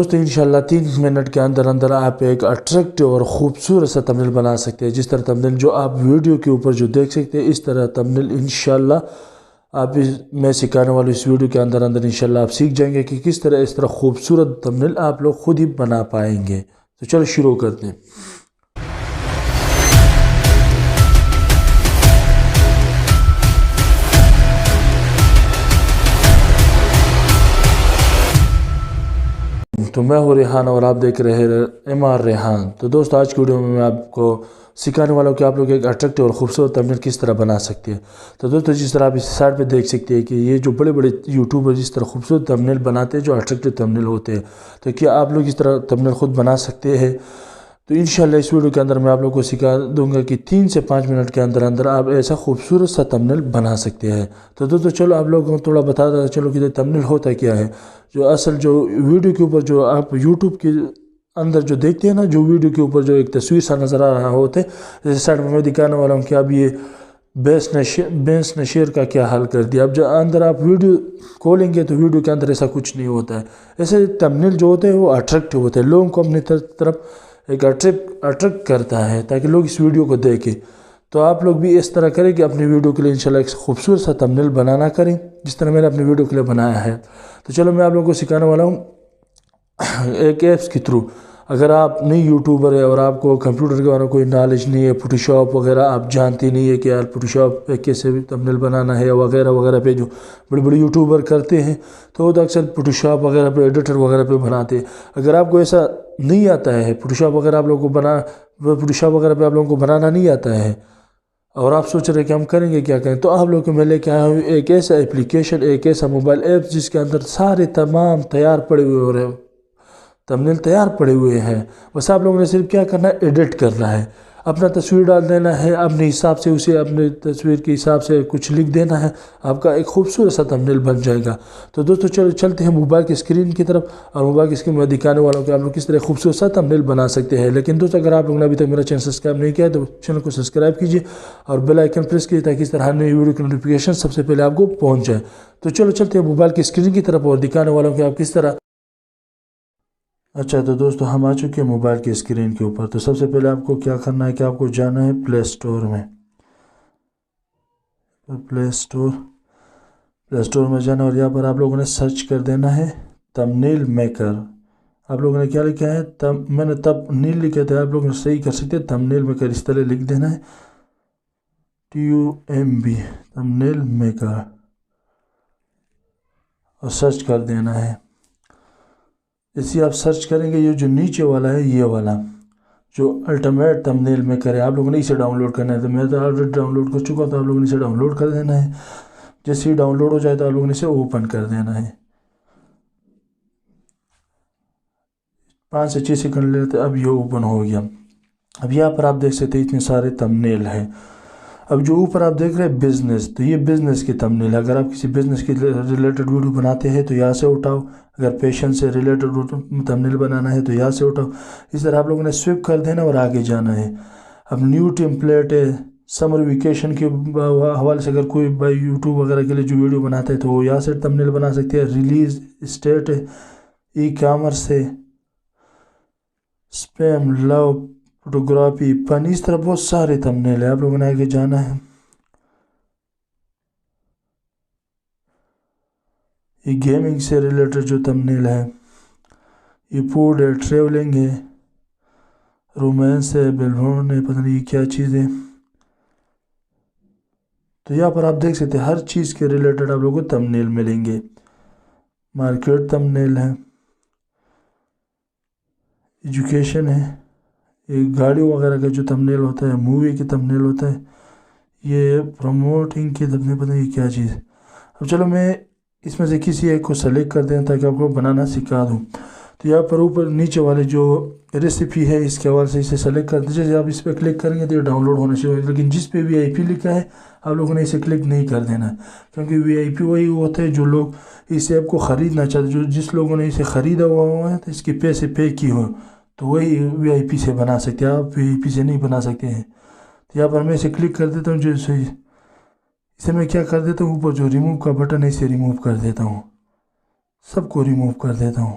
دوستو انشاءاللہ 3 منٹ کے اندر اندر آپ ایک اٹریکٹیو اور خوبصورت سا تمبنیل بنا سکتے ہیں. جس طرح تمبنیل جو آپ ویڈیو کے اوپر جو دیکھ سکتے ہیں اس طرح تمبنیل انشاءاللہ آپ میں سکھانے والوں اس ویڈیو کے اندر انشاءاللہ آپ سیکھ جائیں گے کہ کس طرح اس طرح خوبصورت تمبنیل آپ لوگ خود ہی بنا پائیں گے. تو چلو شروع کرتے ہیں. تو میں ہوں ریحان اور آپ دیکھ رہے ہیں MR ریحان. تو دوستو آج کی ویڈیو میں آپ کو سکھانے والا ہوں کہ آپ لوگ ایک اٹریکٹیو اور خوبصورت تمبنیل کس طرح بنا سکتے ہیں. تو دوستو جس طرح آپ اس سائڈ پہ دیکھ سکتے ہیں کہ یہ جو بڑے بڑے یوٹیوبر جس طرح خوبصورت تمبنیل بناتے ہیں جو اٹریکٹیو تمبنیل ہوتے ہیں. تو کیا آپ لوگ اس طرح تمبنیل خود بنا سکتے ہیں؟ تو انشاءاللہ اس ویڈیو کے اندر میں آپ لوگ کو سکھا دوں گا کہ 3 سے 5 منٹ کے اندر اندر آپ ایسا خوبصورت سا تمبنیل بنا سکتے ہیں. تو دوستو چلو آپ لوگوں کو تھوڑا بتا دیں چلو کہ تمبنیل ہوتا کیا ہے. جو اصل جو ویڈیو کے اوپر جو آپ یوٹیوب کے اندر جو دیکھتے ہیں نا جو ویڈیو کے اوپر جو ایک تصویر سا نظر آ رہا ہوتے جیسے سائڈ میں دکھانے والا ہوں کہ اب یہ بینس نے شیر کا کیا حل کر دیا. اب جو اندر آپ ویڈیو کھولیں گے تو ویڈیو کے اندر ایسا کچھ نہیں ہوتا ہے. ایسے تمبنیل جو ہوتے ہیں وہ اٹریکٹیو ہوتے ہیں, لوگوں کو اپنی طرف ایک اٹریکٹ کرتا ہے تاکہ لوگ اس ویڈیو کو دیکھیں. تو آپ لوگ بھی اس طرح کریں کہ اپنی ویڈیو کے لیے انشاءاللہ ایک خوبصورت سا تمبنیل بنانا کریں جس طرح میں نے اپنی ویڈیو کے لیے بنایا ہے. تو چلو میں آپ لوگوں کو سکھانے والا ہوں ایک ایپس کے تھرو. اگر آپ نئی یوٹیوبر ہے اور آپ کو کمپیوٹر کے بارے میں کوئی نالج نہیں ہے, فوٹوشاپ وغیرہ آپ جانتے نہیں ہے کہ یار فوٹوشاپ پہ کیسے بھی تمبنیل بنانا ہے وغیرہ وغیرہ پہ جو بڑے بڑے یوٹیوبر کرتے ہیں تو وہ تو اکثر فوٹوشاپ وغیرہ پہ ایڈیٹر وغیرہ پہ بناتے ہیں. اگر آپ کو ایسا نہیں آتا ہے فوٹوشاپ وغیرہ آپ لوگوں کو فوٹوشاپ وغیرہ پہ آپ لوگوں کو بنانا نہیں آتا ہے اور آپ سوچ رہے ہیں کہ ہم کریں گے کیا کریں, تو آپ لوگوں کو میں لے کے آیا ہوں ایک ایسا اپلیکیشن, ایک ایسا موبائل ایپ جس کے اندر سارے تمام تیار پڑے ہوئے ہو رہے ہیں, تمبنیل تیار پڑے ہوئے ہیں. بس آپ لوگوں نے صرف کیا کرنا ہے, ایڈٹ کرنا ہے, اپنا تصویر ڈال دینا ہے, اپنے حساب سے اسے اپنے تصویر کے حساب سے کچھ لکھ دینا ہے, آپ کا ایک خوبصورت سا تمبنیل بن جائے گا. تو دوستو چلو چلتے ہیں موبائل کی اسکرین کی طرف اور موبائل کی اسکرین میں دکھانے والا ہوں کہ آپ لوگ کس طرح خوبصورت سا تمبنیل بنا سکتے ہیں. لیکن دوستو اگر آپ لوگوں نے ابھی تک میرا چینل سبسکرائب نہیں کیا ہے تو چینل کو سبسکرائب کیجیے اور بیل آئیکن پریس کیجیے تاکہ اس طرح نئی ویڈیو کی نوٹیفیکیشن سب سے پہلے آپ کو پہنچ جائے. تو چلو چلتے ہیں موبائل کی اسکرین کی طرف اور دکھانے والا ہوں کہ آپ کس طرح. اچھا تو دوستو ہم آ چکے ہیں موبائل کی اسکرین کے اوپر. تو سب سے پہلے آپ کو کیا کرنا ہے کہ آپ کو جانا ہے پلے اسٹور میں. پلے اسٹور میں جانا اور یہاں پر آپ لوگوں نے سرچ کر دینا ہے تمبنیل میکر. آپ لوگوں نے کیا لکھا ہے, میں نے تمبنیل لکھا تھا, آپ لوگ صحیح کر سکتے ہیں تمبنیل میکر اس طرح لکھ دینا ہے TUMB تمبنیل میکر اور سرچ کر دینا ہے. جیسے آپ سرچ کریں گے یہ جو نیچے والا ہے یہ والا جو الٹیمیٹ تمبنیل میکر ہے آپ لوگوں نے اسے ڈاؤن لوڈ کرنا ہے. تو میں تو آلریڈی ڈاؤن لوڈ کر چکا, تو آپ لوگوں نے اسے ڈاؤن لوڈ کر دینا ہے. جیسے ہی ڈاؤن لوڈ ہو جائے تو آپ لوگوں نے اسے اوپن کر دینا ہے. 5 سے 6 سیکنڈ لیتے, اب یہ اوپن ہو گیا. اب یہاں پر آپ دیکھ سکتے ہیں اتنے سارے تمبنیل ہیں. اب جو اوپر آپ دیکھ رہے ہیں بزنس, تو یہ بزنس کی تمبنیل ہے. اگر آپ کسی بزنس کے ریلیٹڈ ویڈیو بناتے ہیں تو یہاں سے اٹھاؤ, اگر پیشن سے ریلیٹڈ تمبنیل بنانا ہے تو یہاں سے اٹھاؤ. اس طرح آپ لوگوں نے سویپ کر دینا اور آگے جانا ہے. اب نیو ٹیمپلیٹ ہے, سمر ویکیشن کے حوالے سے اگر کوئی بائی یوٹیوب وغیرہ کے لیے جو ویڈیو بناتے ہیں تو وہ یہاں سے تمبنیل بنا سکتے ہیں. ریلیز اسٹیٹ ہے, ای کامرس ہے, اسپیم, لو, فوٹوگرافی, فن, اس طرح بہت سارے تمبنیل ہیں. آپ لوگوں نے آگے جانا ہے. یہ گیمنگ سے ریلیٹڈ جو تمبنیل ہے, یہ فوڈ ہے, ٹریولنگ ہے, رومانس ہے, بیلون ہے, پتہ نہیں یہ کیا چیز ہے. تو یہاں پر آپ دیکھ سکتے ہیں ہر چیز کے ریلیٹڈ آپ لوگوں کو تمبنیل ملیں گے. مارکیٹ تمبنیل ہے, ایجوکیشن ہے, یہ گاڑی وغیرہ کا جو تمبنیل ہوتا ہے, مووی کی تمبنیل ہوتا ہے, یہ پروموٹنگ کی تمبنیل, پتہ نہیں یہ کیا چیز. اب چلو میں اس میں سے کسی ایک کو سلیکٹ کر دیں تاکہ آپ کو بنانا سکھا دوں. تو یہاں پر اوپر نیچے والے جو ریسیپی ہے اس کے حوالے سے اسے سلیکٹ کر دیجیے. جب آپ اس پہ کلک کریں گے تو یہ ڈاؤن لوڈ ہونا شروع ہوگا, لیکن جس پہ VIP لکھا ہے آپ لوگوں نے اسے کلک نہیں کر دینا ہے, کیونکہ VIP وہی ہوتا ہے جو لوگ اس ایپ کو خریدنا چاہتے, جس لوگوں نے اسے خریدا ہوا ہے تو اس کے پیسے پے کی ہو تو وہی VIP سے بنا سکتے ہیں, آپ VIP سے نہیں بنا سکتے ہیں. تو یہاں پر میں اسے کلک کر دیتا ہوں, جو اسے میں کیا کر دیتا ہوں, اوپر جو ریموو کا بٹن ہے اسے ریموو کر دیتا ہوں, سب کو ریموو کر دیتا ہوں.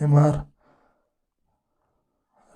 MR